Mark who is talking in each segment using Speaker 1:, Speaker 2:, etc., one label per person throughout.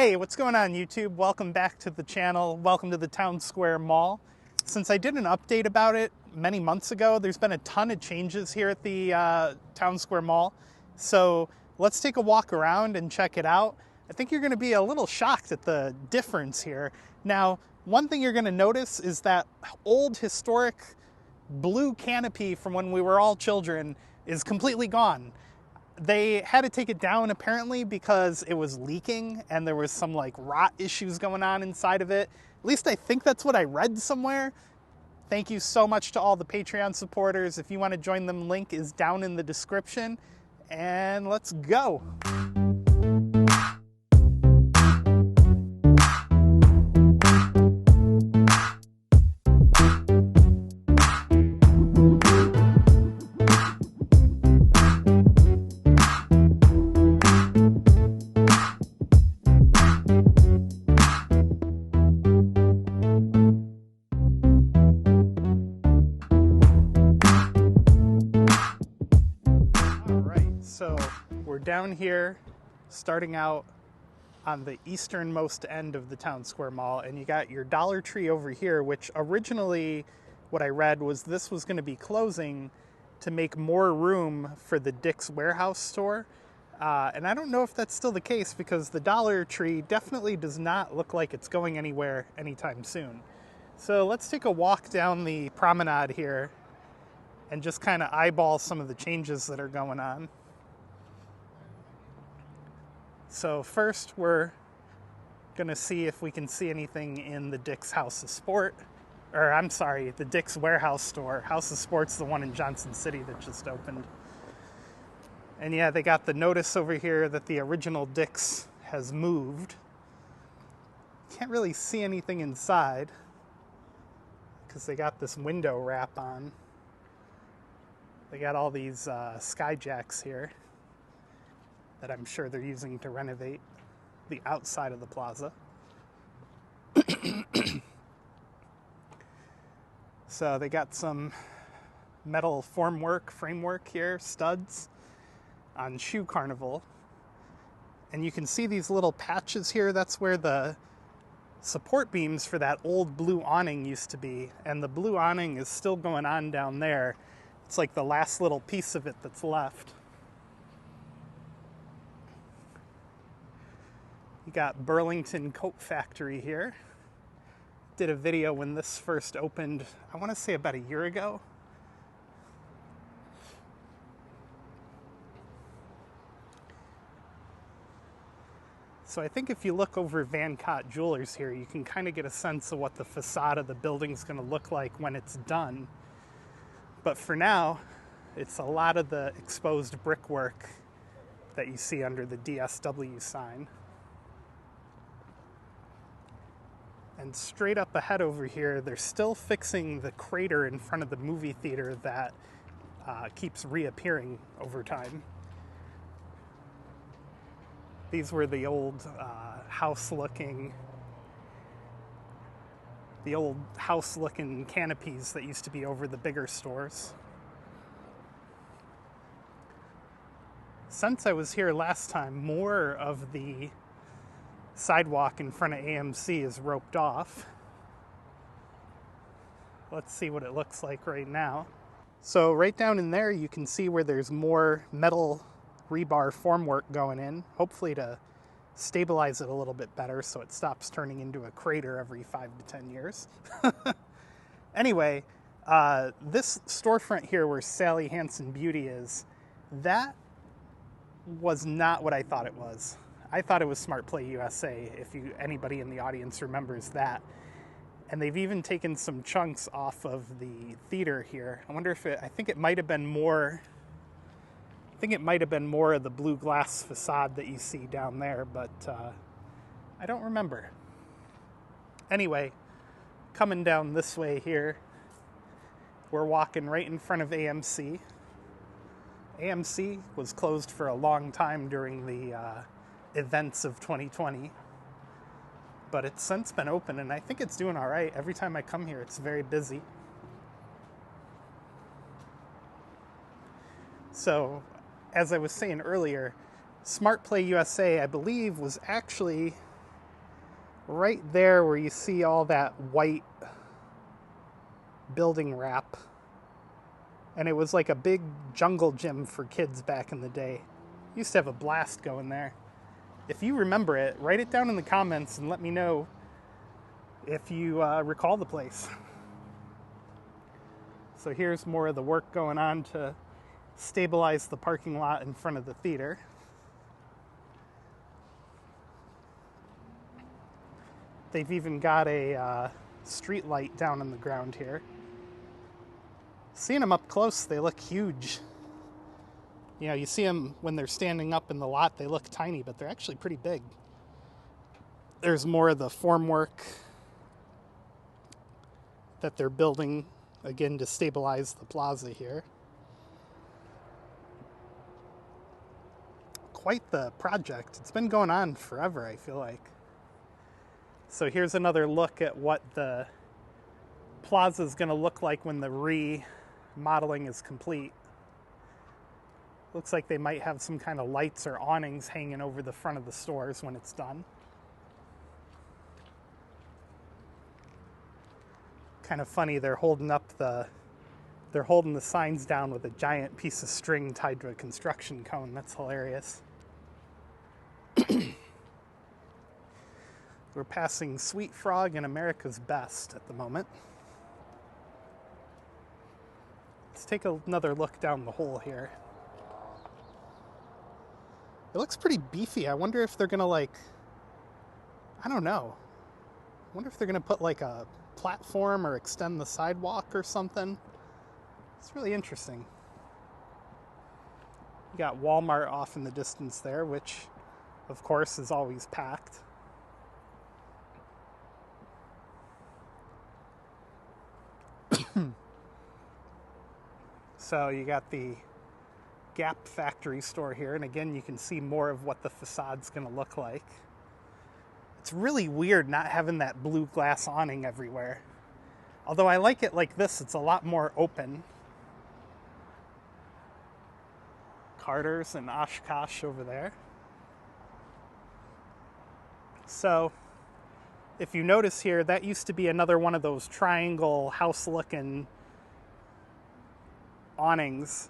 Speaker 1: Hey, what's going on YouTube? Welcome back to the channel. Welcome to the Town Square Mall. Since I did an update about it many months ago, there's been a ton of changes here at the Town Square Mall. So let's take a walk around and check it out. I think you're going to be a little shocked at the difference here. Now, one thing you're going to notice is that old historic blue canopy from when we were all children is completely gone. They had to take it down apparently because it was leaking and there was some like rot issues going on inside of it. At least I think that's what I read somewhere. Thank you so much to all the Patreon supporters. If you want to join them, link is down in the description. And let's go. So we're down here, starting out on the easternmost end of the Town Square Mall, and you got your Dollar Tree over here, which originally, what I read was this was going to be closing to make more room for the Dick's Warehouse store. And I don't know if that's still the case because the Dollar Tree definitely does not look like it's going anywhere anytime soon. So let's take a walk down the promenade here and just kind of eyeball some of the changes that are going on. So first we're gonna see if we can see anything in the Dick's House of Sport, or I'm sorry, the Dick's Warehouse store. House of Sport's the one in Johnson City that just opened. And yeah, they got the notice over here that the original Dick's has moved. Can't really see anything inside because they got this window wrap on. They got all these skyjacks here that I'm sure they're using to renovate the outside of the plaza. So they got some metal framework here, studs on Shoe Carnival. And you can see these little patches here. That's where the support beams for that old blue awning used to be. And the blue awning is still going on down there. It's like the last little piece of it that's left. You got Burlington Coat Factory here. Did a video when this first opened, I want to say about a year ago. So I think if you look over Van Cott Jewelers here, you can kind of get a sense of what the facade of the building's going to look like when it's done. But for now, it's a lot of the exposed brickwork that you see under the DSW sign. And straight up ahead over here, they're still fixing the crater in front of the movie theater that keeps reappearing over time. These were the old house-looking canopies that used to be over the bigger stores. Since I was here last time, more of the sidewalk in front of AMC is roped off. Let's see what it looks like right now. So right down in there you can see where there's more metal rebar formwork going in, hopefully to stabilize it a little bit better so it stops turning into a crater every 5 to 10 years. Anyway, this storefront here where Sally Hansen Beauty is, that was not what I thought it was. I thought it was Smart Play USA, if anybody in the audience remembers that. And they've even taken some chunks off of the theater here. I wonder if I think it might have been more of the blue glass facade that you see down there, but I don't remember. Anyway, coming down this way here, we're walking right in front of AMC. AMC was closed for a long time during the events of 2020, but it's since been open and I think it's doing all right. Every time I come here, it's very busy. So, as I was saying earlier, Smart Play USA, I believe, was actually right there where you see all that white building wrap. And it was like a big jungle gym for kids back in the day. Used to have a blast going there. If you remember it, write it down in the comments and let me know if you recall the place. So here's more of the work going on to stabilize the parking lot in front of the theater. They've even got a street light down in the ground here. Seeing them up close, they look huge. You know, you see them when they're standing up in the lot, they look tiny, but they're actually pretty big. There's more of the formwork that they're building, again, to stabilize the plaza here. Quite the project. It's been going on forever, I feel like. So here's another look at what the plaza is going to look like when the remodeling is complete. Looks like they might have some kind of lights or awnings hanging over the front of the stores when it's done. Kind of funny, they're holding the signs down with a giant piece of string tied to a construction cone. That's hilarious. We're passing Sweet Frog and America's Best at the moment. Let's take another look down the hole here. It looks pretty beefy. I wonder if they're gonna I don't know. I wonder if they're gonna put like a platform or extend the sidewalk or something. It's really interesting. You got Walmart off in the distance there, which of course is always packed. So you got the Gap factory store here, and again you can see more of what the facade's going to look like. It's really weird not having that blue glass awning everywhere. Although I like it like this, it's a lot more open. Carter's and Oshkosh over there. So if you notice here, that used to be another one of those triangle house looking awnings,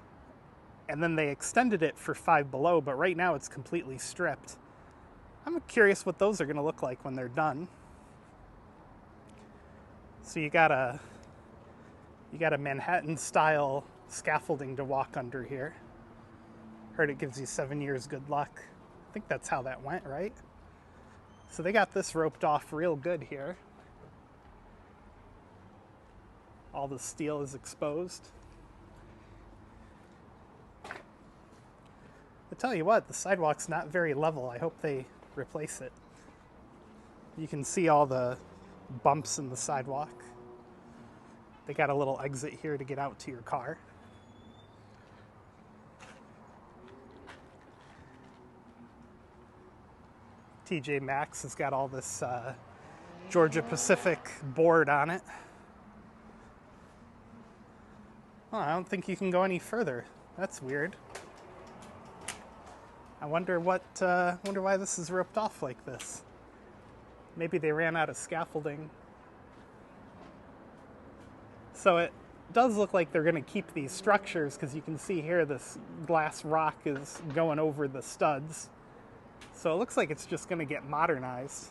Speaker 1: and then they extended it for Five Below, but right now it's completely stripped. I'm curious what those are going to look like when they're done. So you got a Manhattan style scaffolding to walk under here. Heard it gives you 7 years good luck. I think that's how that went, right? So they got this roped off real good here. All the steel is exposed. I tell you what, the sidewalk's not very level. I hope they replace it. You can see all the bumps in the sidewalk. They got a little exit here to get out to your car. TJ Maxx has got all this Georgia Pacific board on it. Oh, I don't think you can go any further. That's weird. I wonder why this is roped off like this. Maybe they ran out of scaffolding. So it does look like they're going to keep these structures, because you can see here this glass rock is going over the studs. So it looks like it's just going to get modernized.